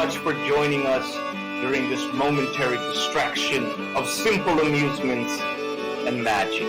much for joining us during this momentary distraction of simple amusements and magic.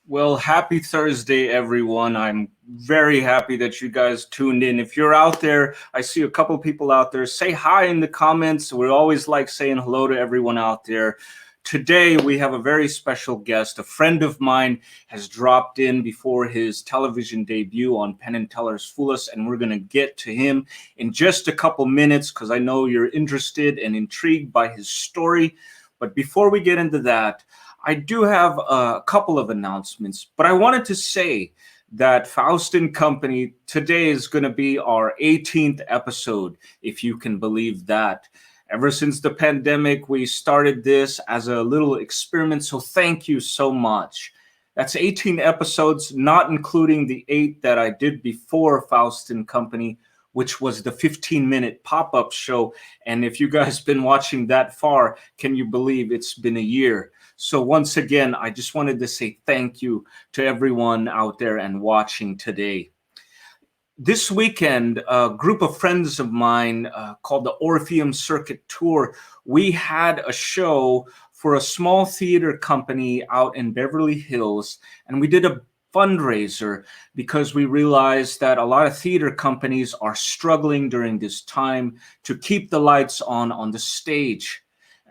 Well, happy Thursday, everyone. I'm very happy that you guys tuned in. If you're out there, I see a couple people out there. Say hi in the comments. We always like saying hello to everyone out there. Today, we have a very special guest. A friend of mine has dropped in before his television debut on Penn and Teller's Fool Us, and we're going to get to him in just a couple minutes because I know you're interested and intrigued by his story. But before we get into that, I do have a couple of announcements, but I wanted to say that Faust and Company today is going to be our 18th episode, if you can believe that. Ever since the pandemic, we started this as a little experiment, so thank you so much. That's 18 episodes, not including the 8 that I did before Faust and Company, which was the 15-minute pop-up show. And if you guys been watching that far, can you believe it's been a year? So once again, I just wanted to say thank you to everyone out there and watching today. This weekend, a group of friends of mine called the Orpheum Circuit Tour, we had a show for a small theater company out in Beverly Hills, and we did a fundraiser because we realized that a lot of theater companies are struggling during this time to keep the lights on the stage.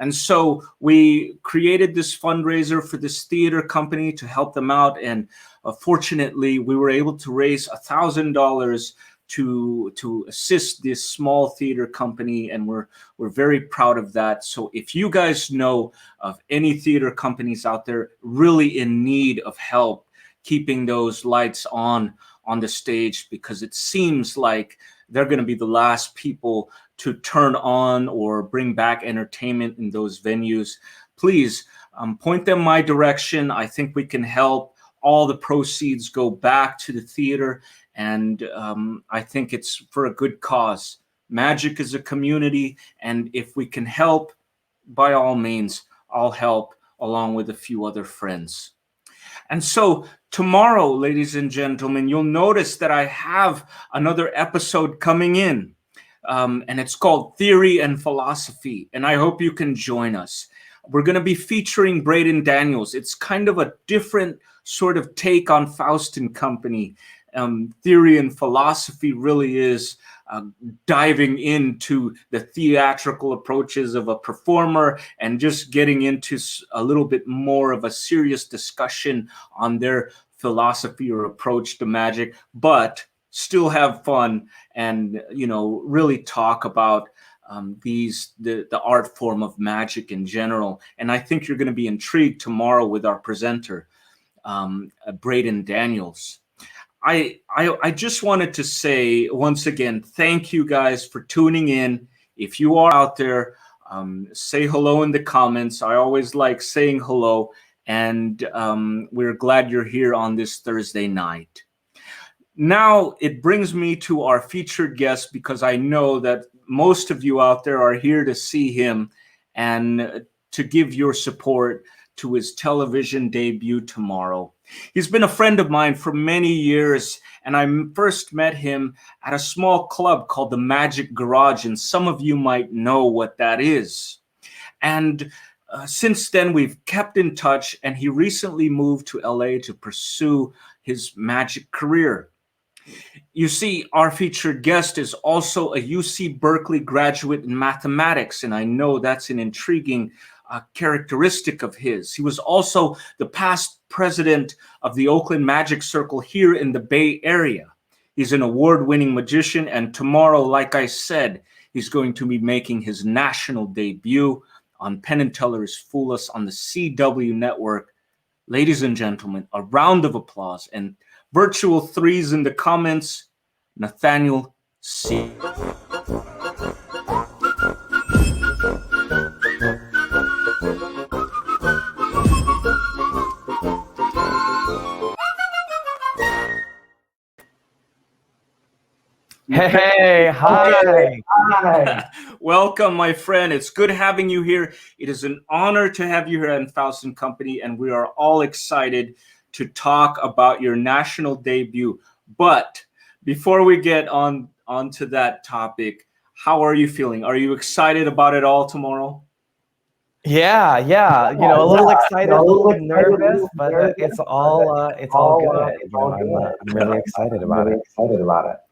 And so we created this fundraiser for this theater company to help them out. And fortunately, we were able to raise $1,000 to assist this small theater company. And we're very proud of that. So if you guys know of any theater companies out there really in need of help keeping those lights on the stage, because it seems like they're going to be the last people to turn on or bring back entertainment in those venues, please point them my direction. I think we can help. All the proceeds go back to the theater, and I think it's for a good cause. Magic is a community, and if we can help, by all means, I'll help along with a few other friends. And so tomorrow, ladies and gentlemen, you'll notice that I have another episode coming in. And it's called Theory and Philosophy, and I hope you can join us. We're going to be featuring Braden Daniels. It's kind of a different sort of take on Faust and Company. Theory and Philosophy really is diving into the theatrical approaches of a performer and just getting into a little bit more of a serious discussion on their philosophy or approach to magic, but still have fun and, really talk about the art form of magic in general. And I think you're going to be intrigued tomorrow with our presenter, Braden Daniels. I just wanted to say once again, thank you guys for tuning in. If you are out there, say hello in the comments. I always like saying hello, and we're glad you're here on this Thursday night. Now it brings me to our featured guest, because I know that most of you out there are here to see him and to give your support to his television debut tomorrow. He's been a friend of mine for many years, and I first met him at a small club called the Magic Garage, and some of you might know what that is. And since then, we've kept in touch, and he recently moved to LA to pursue his magic career. You see, our featured guest is also a UC Berkeley graduate in mathematics, and I know that's an intriguing characteristic of his. He was also the past president of the Oakland Magic Circle here in the Bay Area. He's an award-winning magician, and tomorrow, like I said, he's going to be making his national debut on Penn and Teller's Fool Us on the CW network. Ladies and gentlemen, a round of applause and virtual threes in the comments, Nathaniel Segal. Hey, hi. Hi. Welcome, my friend. It's good having you here. It is an honor to have you here at Faust and Company, and we are all excited to talk about your national debut. But before we get onto that topic, how are you feeling? Are you excited about it all tomorrow? Yeah. You know, a little excited, a little nervous, but it's all good. You know, I'm really excited about it.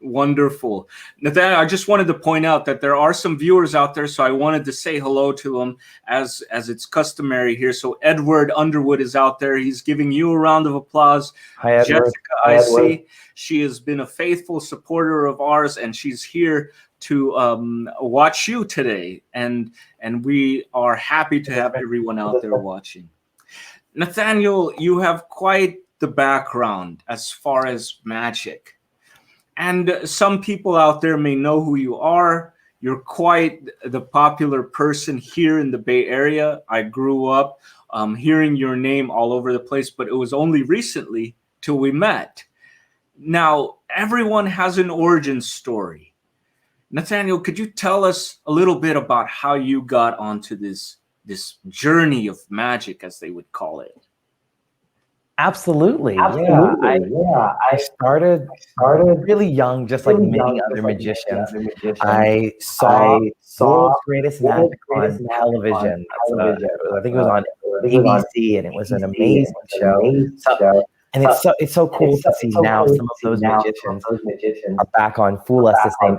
Wonderful. Nathaniel, I just wanted to point out that there are some viewers out there, so I wanted to say hello to them as it's customary here. So Edward Underwood is out there. He's giving you a round of applause. Hi, Edward. Jessica, I see. She has been a faithful supporter of ours, and she's here to watch you today, and we are happy to have everyone out there watching. Nathaniel, you have quite the background as far as magic, and some people out there may know who you are. You're quite the popular person here in the Bay Area. I grew up hearing your name all over the place, but it was only recently till we met. Now, everyone has an origin story. Nathaniel, could you tell us a little bit about how you got onto this journey of magic, as they would call it? Absolutely. Yeah. I started really young, just like many other magicians. I saw World's Greatest Magic on television. I think it was on ABC, and it was an amazing show. And it's so cool to see now some of those magicians are back on Fool Us, the same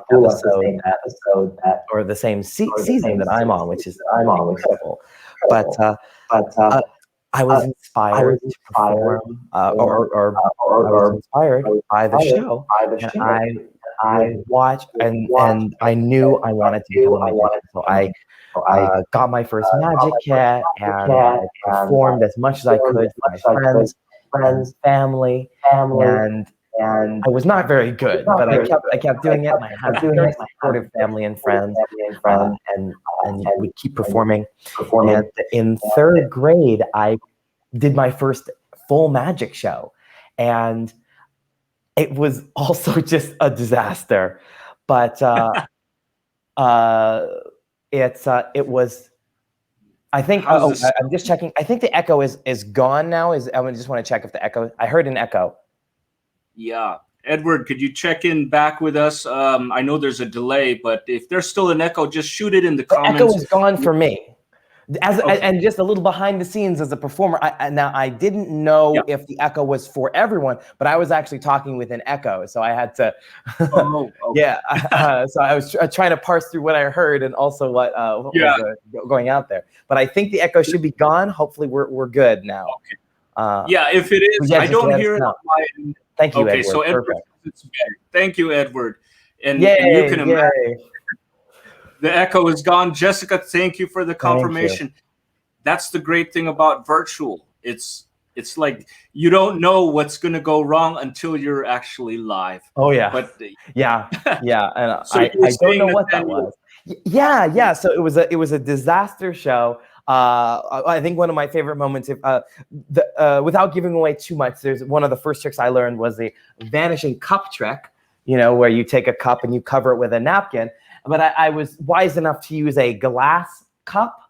episode or the same season that I'm on, which is incredible. But I was inspired to perform, or I was inspired by the show, and I watched, and I knew I wanted to become a magician. So I got my first magic kit, and I performed as much as I could for my friends, family, and I was not very good, but I kept doing it. And I had a very supportive family and friends, and would keep performing. And in third grade, I did my first full magic show, and it was also just a disaster. But it was. I think. I'm just checking. I think the echo is gone now. I just want to check if the echo. I heard an echo. Yeah, Edward, could you check in back with us? I know there's a delay, but if there's still an echo, just shoot it in the comments. The echo is gone for me. And just a little behind the scenes as a performer. I didn't know if the echo was for everyone, but I was actually talking with an echo, so I had to. So I was trying to parse through what I heard and also what was going out there. But I think the echo should be gone. Hopefully, we're good now. Okay. If it is, I don't hear it on my end. Thank you, Edward. So Edward, it's better. Thank you, Edward. And you can imagine. The echo is gone. Jessica, thank you for the confirmation. That's the great thing about virtual. It's like you don't know what's going to go wrong until you're actually live. Oh yeah. But and so I don't know what that was. Yeah. So it was a disaster show. I think one of my favorite moments, without giving away too much, there's one of the first tricks I learned was the vanishing cup trick. You know, where you take a cup and you cover it with a napkin. But I was wise enough to use a glass cup,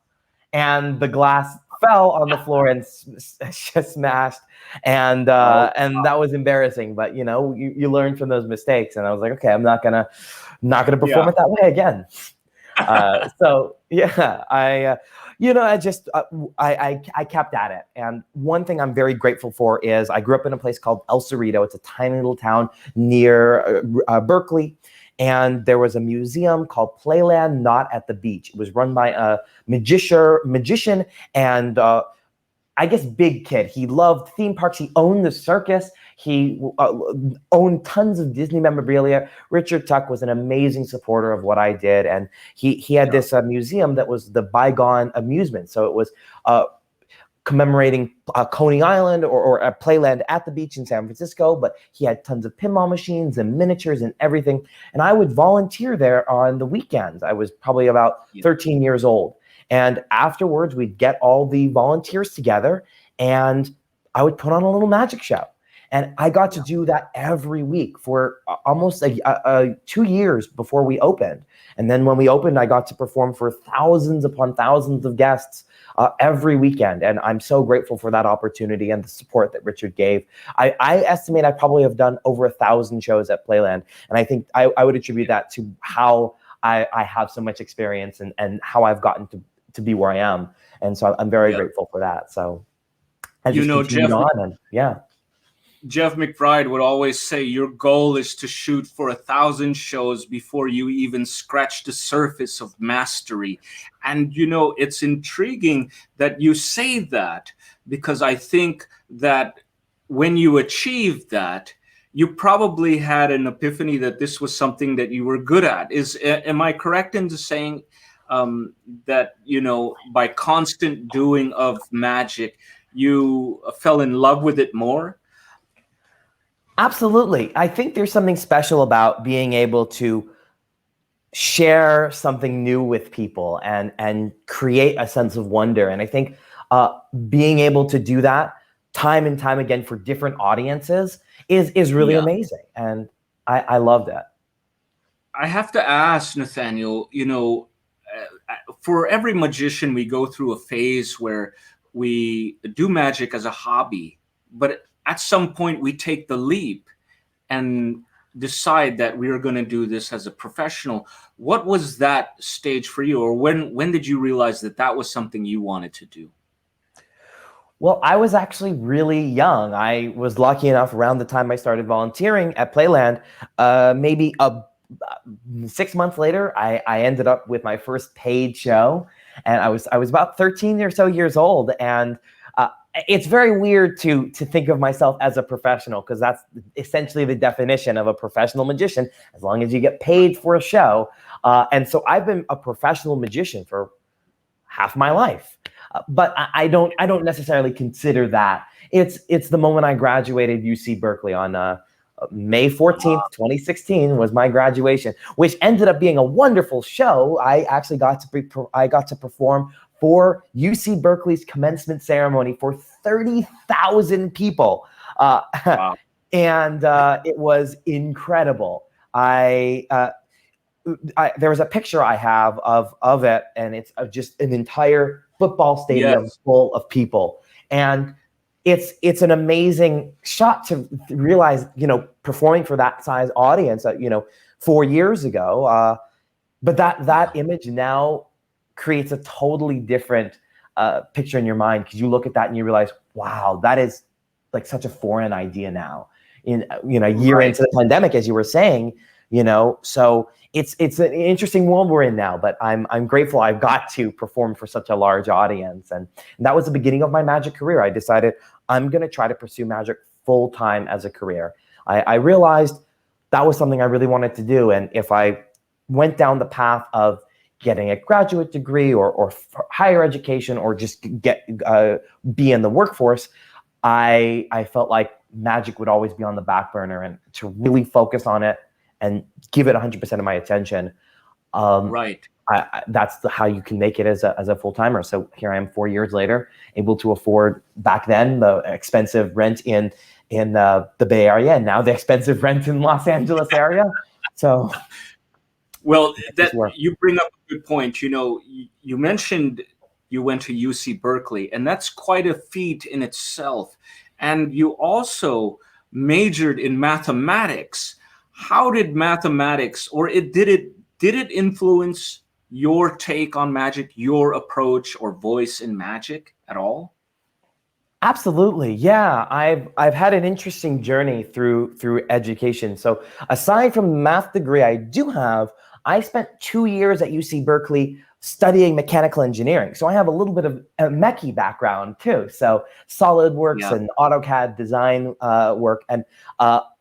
and the glass fell on the floor and smashed, and that was embarrassing. But you learn from those mistakes, and I was like, okay, I'm not gonna perform it that way again. So yeah, I kept at it. And one thing I'm very grateful for is I grew up in a place called El Cerrito. It's a tiny little town near Berkeley. And there was a museum called Playland, Not at the Beach. It was run by a magician and I guess big kid. He loved theme parks. He owned the circus. He owned tons of Disney memorabilia. Richard Tuck was an amazing supporter of what I did. And he had this museum that was the bygone amusement. So it was commemorating Coney Island or a Playland at the beach in San Francisco, but he had tons of pinball machines and miniatures and everything. And I would volunteer there on the weekends. I was probably about 13 years old. And afterwards, we'd get all the volunteers together and I would put on a little magic show. And I got to do that every week for almost 2 years before we opened. And then when we opened, I got to perform for thousands upon thousands of guests every weekend. And I'm so grateful for that opportunity and the support that Richard gave. I estimate I probably have done over 1,000 shows at Playland. And I think I would attribute that to how I have so much experience and how I've gotten to be where I am. And so I'm very grateful for that. So I just continued on and Jeff McBride would always say your goal is to shoot for 1,000 shows before you even scratch the surface of mastery. And, it's intriguing that you say that, because I think that when you achieved that, you probably had an epiphany that this was something that you were good at. Am I correct in saying that, by constant doing of magic, you fell in love with it more? Absolutely. I think there's something special about being able to share something new with people and create a sense of wonder. And I think being able to do that time and time again for different audiences is really amazing. And I love that. I have to ask, Nathaniel, for every magician, we go through a phase where we do magic as a hobby, but at some point we take the leap and decide that we are going to do this as a professional. What was that stage for you? Or when did you realize that was something you wanted to do? Well, I was actually really young. I was lucky enough around the time I started volunteering at Playland, maybe 6 months later, I ended up with my first paid show, and I was about 13 or so years old. And it's very weird to think of myself as a professional, because that's essentially the definition of a professional magician, as long as you get paid for a show. And so I've been a professional magician for half my life, but I don't necessarily consider that. It's the moment I graduated UC Berkeley on May 14th, 2016 was my graduation, which ended up being a wonderful show. I actually got to perform for UC Berkeley's commencement ceremony for 30,000 people. Wow. And it was incredible. There was a picture I have of it, and it's just an entire football stadium full of people. And it's an amazing shot to realize, performing for that size audience, 4 years ago. But that image now creates a totally different picture in your mind, because you look at that and you realize, wow, that is like such a foreign idea now. A year into the pandemic, as you were saying, so it's an interesting world we're in now. But I'm grateful I've got to perform for such a large audience, and that was the beginning of my magic career. I decided I'm going to try to pursue magic full time as a career. I realized that was something I really wanted to do, and if I went down the path of getting a graduate degree or higher education, or just be in the workforce, I felt like magic would always be on the back burner, and to really focus on it and give it 100% of my attention. That's how you can make it as a full-timer. So here I am 4 years later, able to afford back then the expensive rent in the Bay Area, and now the expensive rent in Los Angeles area. So, well, that you bring up a good point. You mentioned you went to UC Berkeley, and that's quite a feat in itself. And you also majored in mathematics. How did mathematics, or did it influence your take on magic, your approach or voice in magic at all? Absolutely. Yeah. I've had an interesting journey through education. So aside from the math degree I do have, I spent 2 years at UC Berkeley studying mechanical engineering. So I have a little bit of a mechie background too. So SolidWorks and AutoCAD design work. And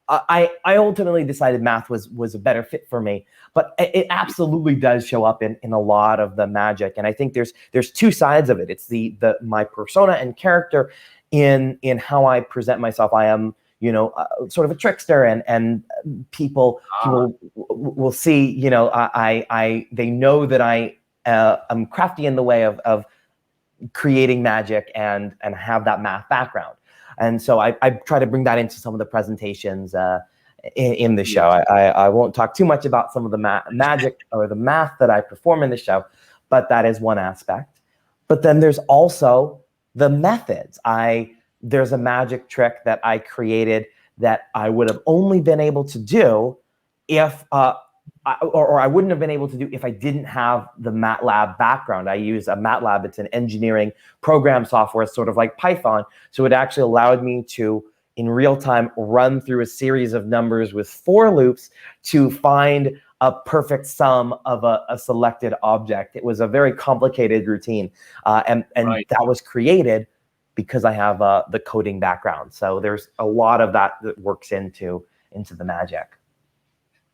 I ultimately decided math was a better fit for me. But it absolutely does show up in a lot of the magic. And I think there's two sides of it. It's my persona and character in how I present myself. I am, sort of a trickster, and people will see, they know that I'm crafty in the way of creating magic and have that math background. And so I try to bring that into some of the presentations in the show. I won't talk too much about some of the magic or the math that I perform in the show, but that is one aspect. But then there's also the methods. There's a magic trick that I created that I would have only been able to do if I wouldn't have been able to do if I didn't have the MATLAB background. I use a MATLAB. It's an engineering program software, sort of like Python. So it actually allowed me to, in real time, run through a series of numbers with for loops to find a perfect sum of a selected object. It was a very complicated routine. And that was created because I have the coding background. So there's a lot of that works into the magic.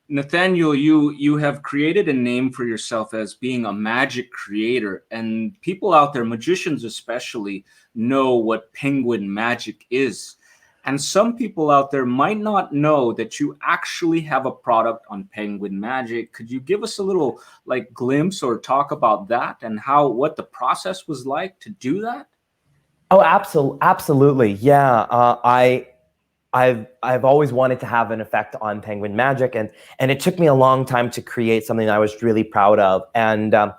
Nathaniel, you have created a name for yourself as being a magic creator, and people out there, magicians especially, know what penguin magic is. And some people out there might not know that you actually have a product on Penguin Magic. Could you give us a little glimpse or talk about that and what the process was like to do that? Oh, absolutely. Yeah. I've always wanted to have an effect on Penguin Magic, and it took me a long time to create something I was really proud of. And I'm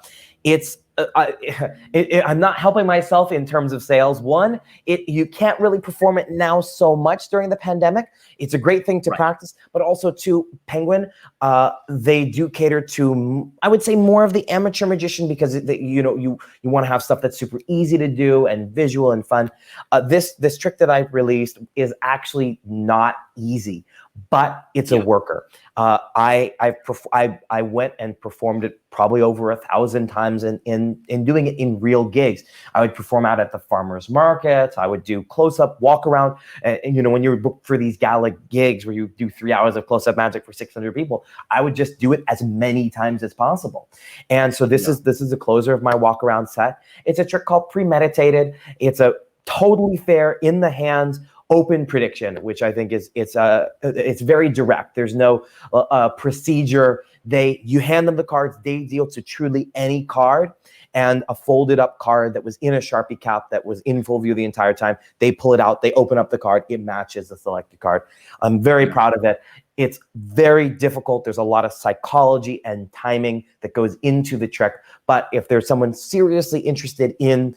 not helping myself in terms of sales. One, you can't really perform it now so much during the pandemic. It's a great thing to practice, but also to Penguin, they do cater to, I would say, more of the amateur magician, because you want to have stuff that's super easy to do and visual and fun. This trick that I've released is actually not easy, but it's a worker. I went and performed it probably over 1,000 times in doing it in real gigs. I would perform out at the farmers markets. I would do close-up walk around. And when you're booked for these gala gigs where you do 3 hours of close-up magic for 600 people, I would just do it as many times as possible. And so this is the closer of my walk around set. It's a trick called premeditated. It's a totally fair, in the hands, open prediction, which I think it's very direct. There's no procedure. You hand them the cards, they deal to truly any card, and a folded up card that was in a Sharpie cap that was in full view the entire time. They pull it out, they open up the card, it matches the selected card. I'm very proud of it. It's very difficult. There's a lot of psychology and timing that goes into the trick. But if there's someone seriously interested in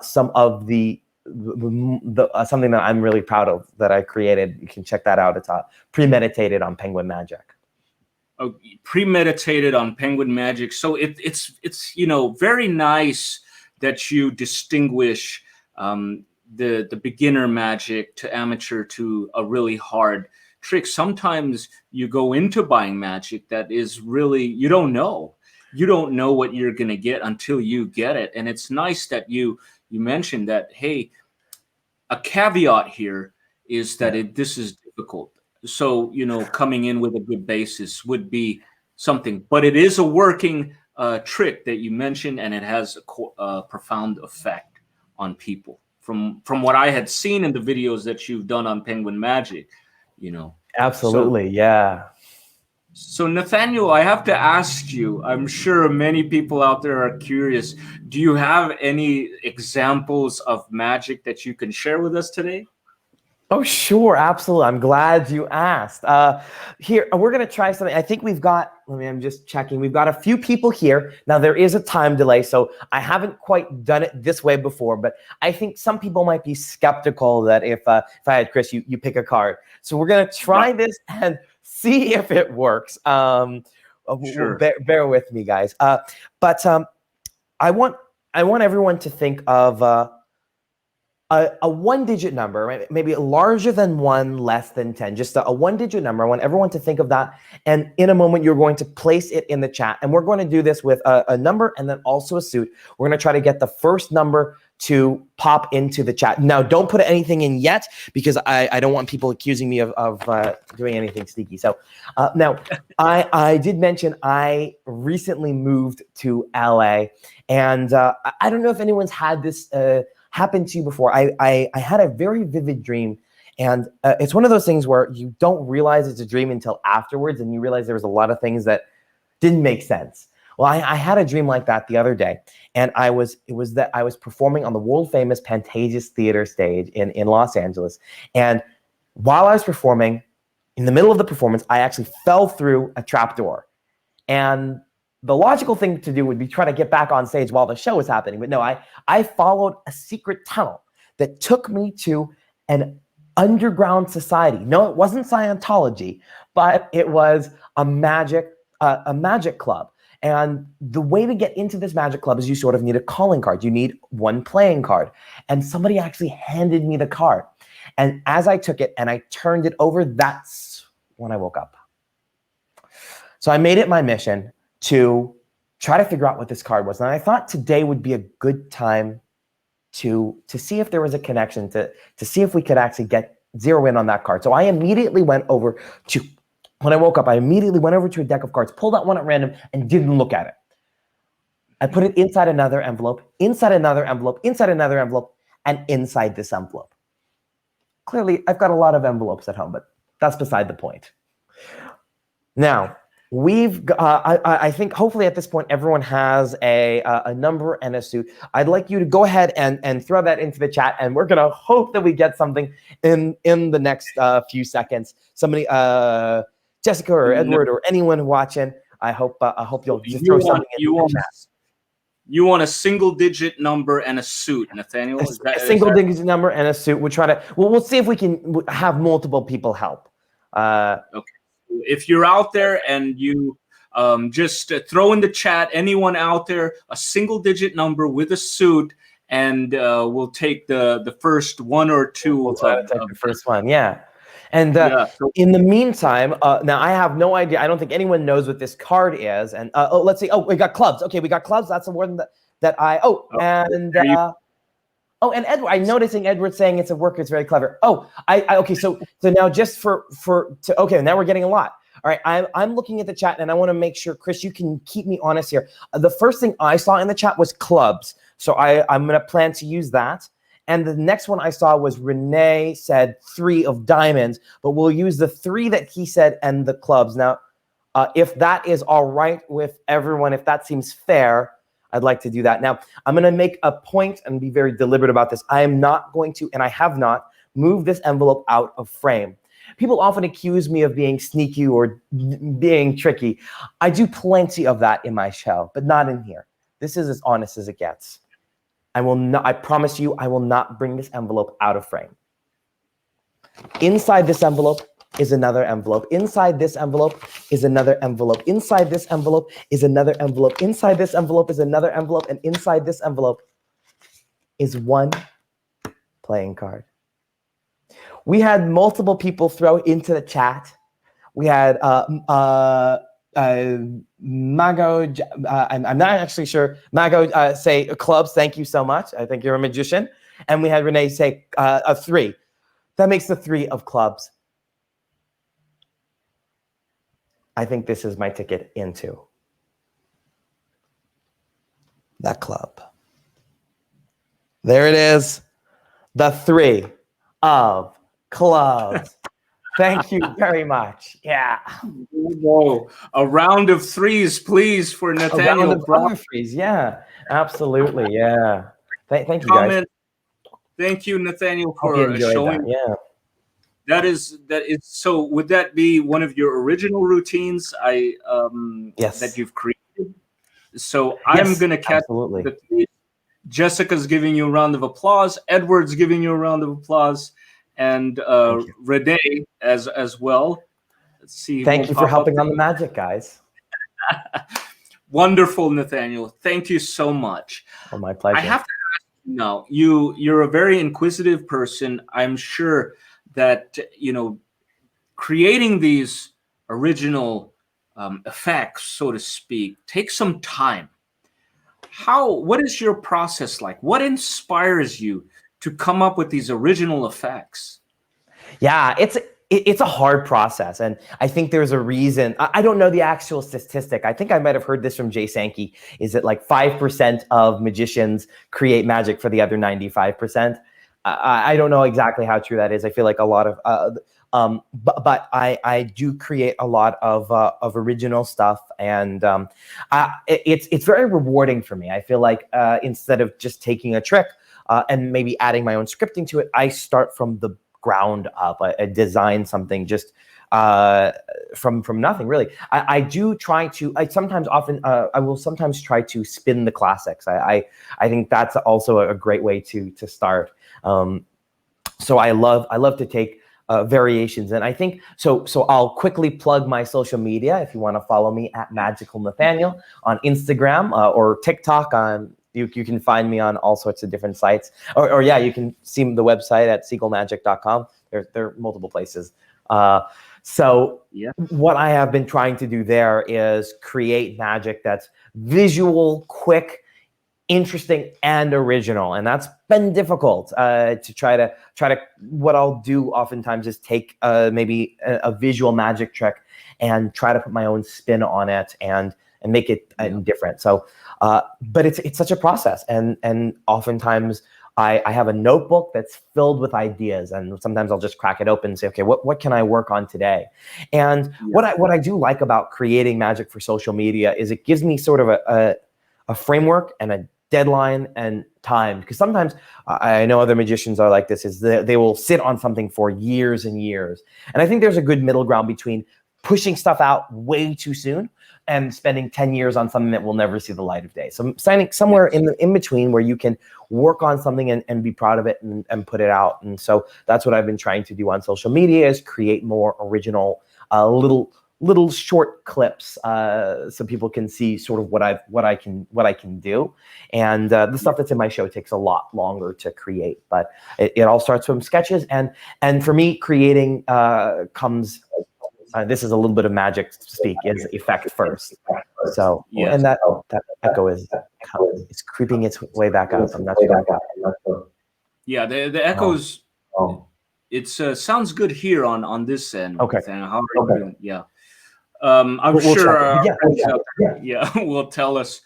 some of something that I'm really proud of that I created, you can check that out. It's premeditated on Penguin Magic. Oh, premeditated on Penguin Magic. So it's very nice that you distinguish the beginner magic to amateur to a really hard trick. Sometimes you go into buying magic that is really, you don't know what you're going to get until you get it. And it's nice that you mentioned that, hey, a caveat here is that this is difficult. So, coming in with a good basis would be something, but it is a working trick that you mentioned, and it has a profound effect on people. From what I had seen in the videos that you've done on Penguin Magic, Absolutely, yeah. So Nathaniel, I have to ask you, I'm sure many people out there are curious. Do you have any examples of magic that you can share with us today? Oh, sure, absolutely. I'm glad you asked. Here, we're going to try something. I think we've got, I'm just checking. We've got a few people here. Now, there is a time delay, so I haven't quite done it this way before, but I think some people might be skeptical that if I had Chris, you pick a card. So we're going to try this and see if it works. Sure. Bear with me, guys. But I want everyone to think of a one-digit number, right? Maybe larger than 1, less than 10, just a one-digit number. I want everyone to think of that. And in a moment, you're going to place it in the chat. And we're going to do this with a number and then also a suit. We're going to try to get the first number to pop into the chat. Now, don't put anything in yet, because I don't want people accusing me of doing anything sneaky. So now, I did mention I recently moved to LA. And I don't know if anyone's had this happened to you before. I had a very vivid dream, and it's one of those things where you don't realize it's a dream until afterwards, and you realize there was a lot of things that didn't make sense. Well, I had a dream like that the other day, and it was that I was performing on the world famous Pantages Theater stage in Los Angeles, and while I was performing, in the middle of the performance, I actually fell through a trapdoor, and the logical thing to do would be try to get back on stage while the show was happening. But no, I followed a secret tunnel that took me to an underground society. No, it wasn't Scientology, but it was a magic club. And the way to get into this magic club is you sort of need a calling card. You need one playing card. And somebody actually handed me the card. And as I took it and I turned it over, that's when I woke up. So I made it my mission to try to figure out what this card was. And I thought today would be a good time to see if there was a connection, to see if we could actually zero in on that card. So I immediately went over to, when I woke up, I immediately went over to a deck of cards, pulled out one at random, and didn't look at it. I put it inside another envelope, inside another envelope, inside another envelope, and inside this envelope. Clearly, I've got a lot of envelopes at home, but that's beside the point. Now, I think hopefully at this point, everyone has a number and a suit. I'd like you to go ahead and throw that into the chat, and we're going to hope that we get something in the next few seconds. Somebody, Jessica or Edward or anyone watching, I hope you'll just throw something in the chat. You want a single-digit number and a suit, Nathaniel? A single-digit number and a suit. We'll see if we can have multiple people help. Okay. If you're out there and you just throw in the chat, anyone out there, a single-digit number with a suit, and we'll take the first one or two. We'll take the first one, yeah. And in the meantime, now I have no idea. I don't think anyone knows what this card is. And let's see. Oh, we got clubs. Okay, we got clubs. That's the word that I. Oh, and Edward. I'm noticing Edward saying it's a worker. It's very clever. Oh, okay. So now just okay. Now we're getting a lot. All right. I'm looking at the chat, and I want to make sure, Chris, you can keep me honest here. The first thing I saw in the chat was clubs. So I'm going to plan to use that. And the next one I saw was Renee said 3 of diamonds, but we'll use the 3 that he said and the clubs. Now, if that is all right with everyone, if that seems fair, I'd like to do that. Now, I'm going to make a point and be very deliberate about this. I am not going to, and I have not, moved this envelope out of frame. People often accuse me of being sneaky or being tricky. I do plenty of that in my show, but not in here. This is as honest as it gets. I promise you, I will not bring this envelope out of frame. Inside this envelope is another envelope. Inside this envelope is another envelope. Inside this envelope is another envelope. Inside this envelope is another envelope. And inside this envelope is one playing card. We had multiple people throw into the chat. We had Mago, I'm not actually sure. Mago say clubs, thank you so much. I think you're a magician. And we had Renee say a 3. That makes the 3 of clubs. I think this is my ticket into that club. There it is. The 3 of clubs. Thank you very much. Yeah. A round of 3s, please, for Nathaniel. A round of 3s. Yeah, absolutely. Yeah. Thank you, guys. Thank you, Nathaniel, for showing. Yeah. That is so. Would that be one of your original routines? Yes. That you've created. So I'm gonna catch absolutely. the three. Jessica's giving you a round of applause. Edward's giving you a round of applause, and Renee as well. Let's see. Thank you for helping on the magic, guys. Wonderful, Nathaniel. Thank you so much. Oh, my pleasure. I have to ask you now. You're a very inquisitive person. I'm sure that creating these original effects, so to speak, takes some time. What is your process like? What inspires you to come up with these original effects? Yeah, it's a hard process, and I think there's a reason. I don't know the actual statistic. I think I might have heard this from Jay Sankey. Is it like 5% of magicians create magic for the other 95%? I don't know exactly how true that is. I feel like a lot of, but I do create a lot of original stuff, and it's very rewarding for me. I feel like instead of just taking a trick and maybe adding my own scripting to it, I start from the ground up. I design something just from nothing, really. I do try to. I will sometimes try to spin the classics. I think that's also a great way to start. So I love to take variations, and I think so. I'll quickly plug my social media. If you want to follow me at Magical Nathaniel on Instagram or TikTok. You can find me on all sorts of different sites, or yeah, you can see the website at segalmagic.com. There are multiple places. So what I have been trying to do there is create magic that's visual, quick, interesting, and original, and that's been difficult to try to. What I'll do oftentimes is take maybe a visual magic trick and try to put my own spin on it and make it different. So, but it's such a process, and oftentimes I have a notebook that's filled with ideas, and sometimes I'll just crack it open and say, okay, what can I work on today? And what I do like about creating magic for social media is it gives me sort of a framework and a deadline and time, because sometimes I know other magicians are like this, is they will sit on something for years and years, and I think there's a good middle ground between pushing stuff out way too soon and spending 10 years on something that will never see the light of day. So signing somewhere in between where you can work on something and be proud of it and put it out. And so that's what I've been trying to do on social media, is create more original little short clips so people can see sort of what I can do. And the stuff that's in my show takes a lot longer to create, but it all starts from sketches. And for me, creating comes. This is a little bit of magic to speak, is effect first. So, and that echo is creeping its way back up. I'm not sure. Yeah, the echoes. It sounds good here on this end. Okay. How are you doing? Yeah. I'm sure. Will tell us.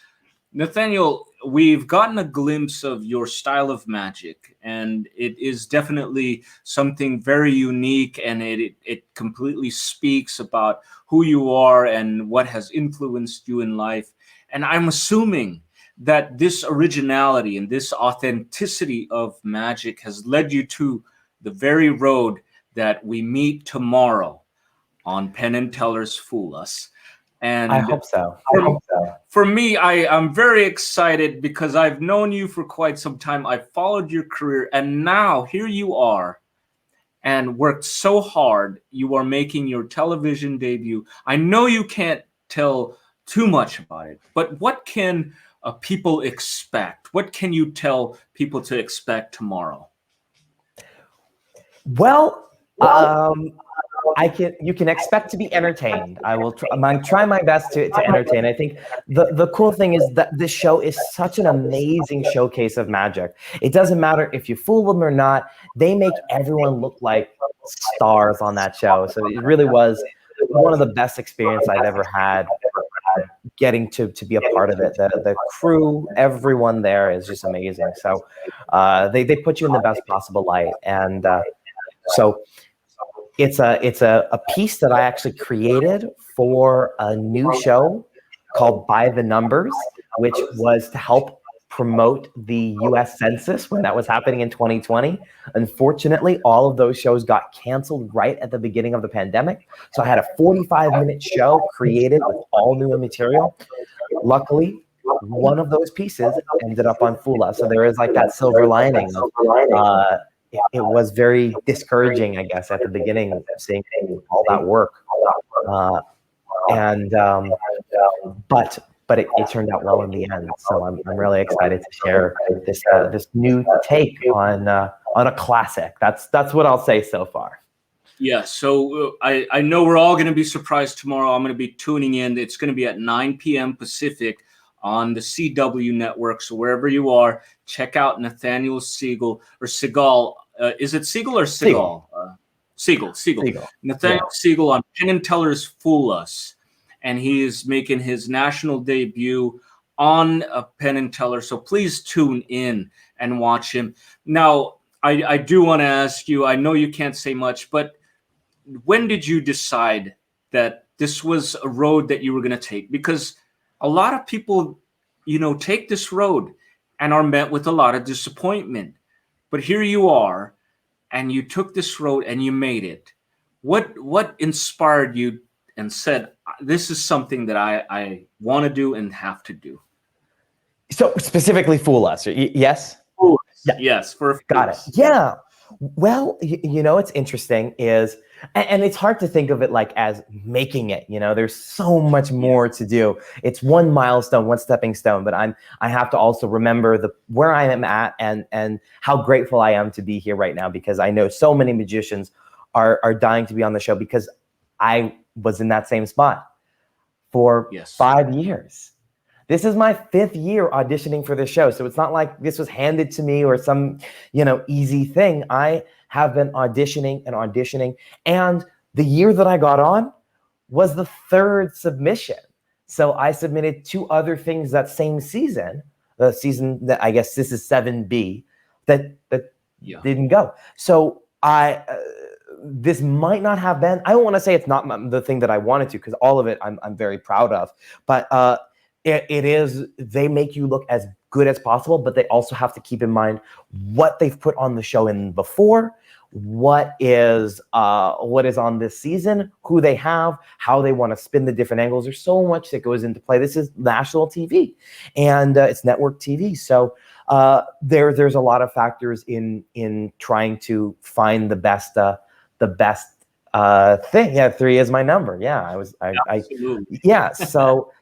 Nathaniel, we've gotten a glimpse of your style of magic, and it is definitely something very unique, and it completely speaks about who you are and what has influenced you in life. And I'm assuming that this originality and this authenticity of magic has led you to the very road that we meet tomorrow on Penn and Teller's Fool Us. And I hope so. For me, I'm very excited because I've known you for quite some time. I've followed your career, and now here you are, and worked so hard. You are making your television debut. I know you can't tell too much about it, but what can people expect? What can you tell people to expect tomorrow? Well, you can expect to be entertained. I will try my best to entertain. I think the cool thing is that this show is such an amazing showcase of magic. It doesn't matter if you fool them or not. They make everyone look like stars on that show. So it really was one of the best experiences I've ever had, getting to be a part of it. The crew, everyone there is just amazing. So they put you in the best possible light. And so it's a piece that I actually created for a new show called By the Numbers, which was to help promote the US Census when that was happening in 2020. Unfortunately, all of those shows got canceled right at the beginning of the pandemic. So I had a 45-minute show created with all new material. Luckily, one of those pieces ended up on Fula. So there is like that silver lining of it was very discouraging, I guess, at the beginning, seeing all that work. But it turned out well in the end. So I'm really excited to share this new take on a classic. That's what I'll say so far. Yeah, so I know we're all going to be surprised tomorrow. I'm going to be tuning in. It's going to be at 9 p.m. Pacific on the CW network. So wherever you are, check out Nathaniel Segal or Segal. Is it Segal or Segal? Segal. Nathaniel Segal on Penn and Teller's Fool Us. And he is making his national debut on Penn and Teller. So please tune in and watch him. Now, I do want to ask you, I know you can't say much, but when did you decide that this was a road that you were going to take? Because a lot of people, take this road and are met with a lot of disappointment. But here you are, and you took this road and you made it. What inspired you and said, this is something that I want to do and have to do? So specifically Fool Us, yes? Fool Us, yeah. Yes. Got it. Yeah. Well, it's interesting is, and it's hard to think of it like as making it, there's so much more to do. It's one milestone, one stepping stone, but I have to also remember where I am at and how grateful I am to be here right now, because I know so many magicians are dying to be on the show, because I was in that same spot for 5 years. This is my 5th year auditioning for this show. So it's not like this was handed to me or some, easy thing. I have been auditioning. And the year that I got on was the 3rd submission. So I submitted 2 other things that same season, the season that I guess this is 7B, that didn't go. So this might not have been, I don't want to say it's not the thing that I wanted to, because all of it I'm very proud of, but it is, they make you look as good as possible, but they also have to keep in mind what they've put on the show in before, what is on this season, who they have, how they want to spin the different angles. There's so much that goes into play. This is national TV, and it's network TV. So there's a lot of factors in trying to find the best thing. Yeah, 3 is my number. Yeah,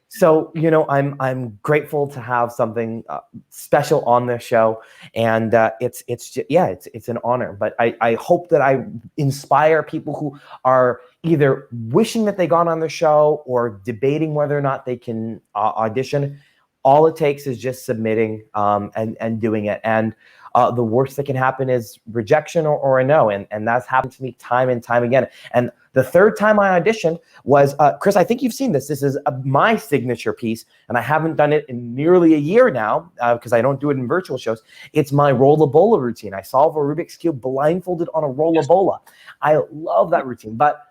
So I'm grateful to have something special on this show, and it's an honor. But I hope that I inspire people who are either wishing that they got on the show or debating whether or not they can audition. All it takes is just submitting and doing it. And the worst that can happen is rejection or a no. And that's happened to me time and time again. And the 3rd time I auditioned was, Chris, I think you've seen this. This is my signature piece, and I haven't done it in nearly a year now because I don't do it in virtual shows. It's my roll-a-bola routine. I solve a Rubik's Cube blindfolded on a roll-a-bola. I love that routine, but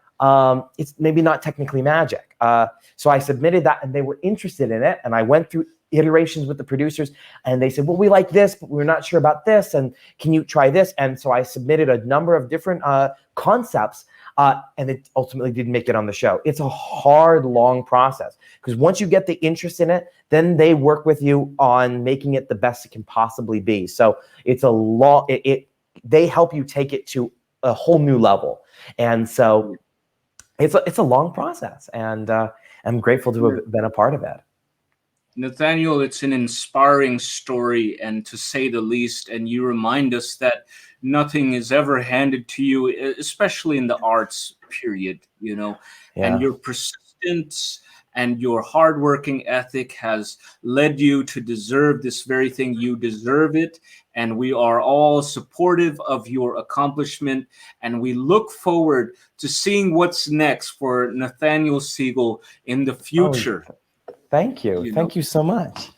it's maybe not technically magic. So I submitted that, and they were interested in it, and I went through iterations with the producers, and they said, well, we like this, but we're not sure about this, and can you try this? And so I submitted a number of different concepts, and it ultimately didn't make it on the show. It's a hard, long process, because once you get the interest in it, then they work with you on making it the best it can possibly be. So it's a long, they help you take it to a whole new level. And so it's a long process, and I'm grateful to have been a part of it. Nathaniel, it's an inspiring story, and to say the least, and you remind us that nothing is ever handed to you, especially in the arts period, and your persistence and your hardworking ethic has led you to deserve this very thing. You deserve it, and we are all supportive of your accomplishment, and we look forward to seeing what's next for Nathaniel Segal in the future. Thank you. Thank you so much.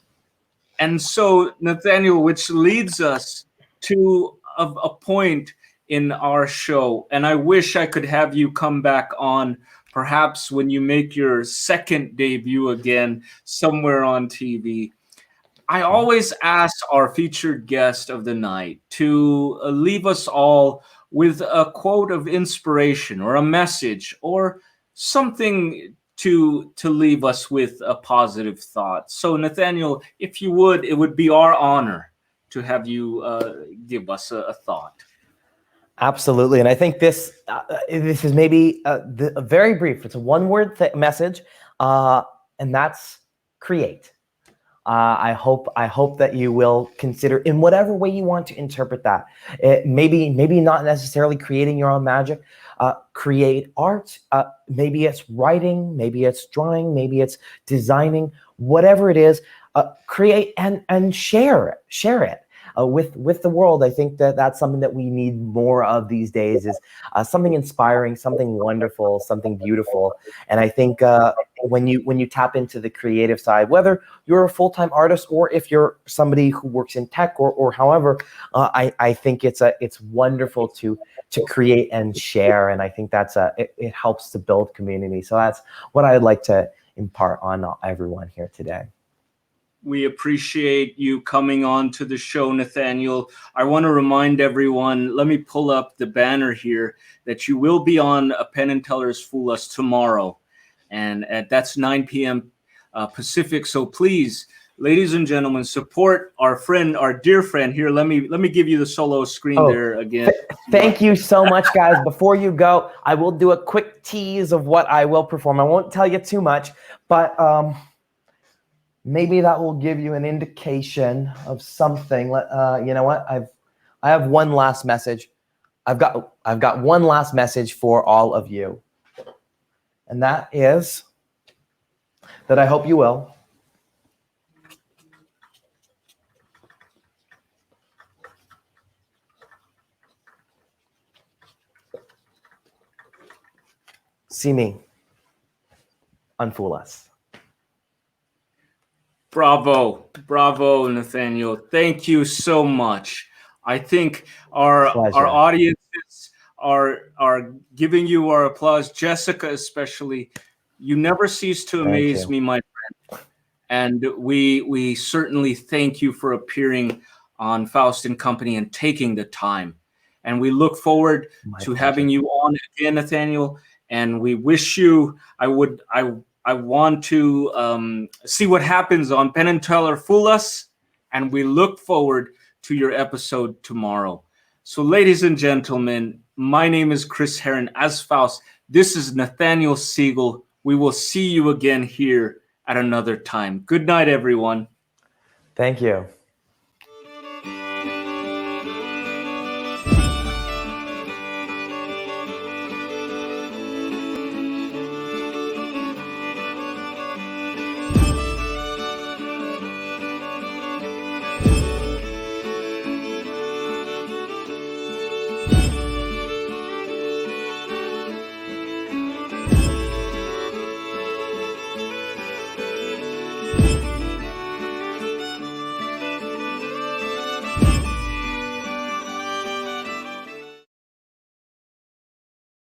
And so, Nathaniel, which leads us to a point in our show, and I wish I could have you come back on perhaps when you make your 2nd debut again somewhere on TV. I always ask our featured guest of the night to leave us all with a quote of inspiration or a message or something to leave us with a positive thought. So Nathaniel, if you would, it would be our honor to have you give us a thought. Absolutely, and I think this is maybe very brief. It's a one-word message, and that's create. I hope that you will consider, in whatever way you want to interpret that. Maybe not necessarily creating your own magic. Create art. Maybe it's writing. Maybe it's drawing. Maybe it's designing. Whatever it is, create and share it. Share it. With the world. I think that's something that we need more of these days, is something inspiring, something wonderful, something beautiful. And I think when you tap into the creative side, whether you're a full-time artist or if you're somebody who works in tech or however, I think it's wonderful to create and share. And I think that's it helps to build community. So that's what I'd like to impart on everyone here today. We appreciate you coming on to the show, Nathaniel. I want to remind everyone, let me pull up the banner here, that you will be on a Penn and Teller's Fool Us tomorrow. And that's 9 p.m. Pacific. So please, ladies and gentlemen, support our friend, our dear friend here. Let me give you the solo screen there again. Thank you so much, guys. Before you go, I will do a quick tease of what I will perform. I won't tell you too much, but maybe that will give you an indication of something. You know what? I have one last message. I've got one last message for all of you, and that is that I hope you will see me unfool us. Bravo, Nathaniel. Thank you so much. I think our audiences are giving you our applause. Jessica, especially, you never cease to amaze me, my friend. And we certainly thank you for appearing on Faust and Company and taking the time. And we look forward to having you on again, Nathaniel. And we wish you, I want to see what happens on Penn and Teller Fool Us, and we look forward to your episode tomorrow. So, ladies and gentlemen, my name is Chris Herren as Faust. This is Nathaniel Segal. We will see you again here at another time. Good night, everyone. Thank you.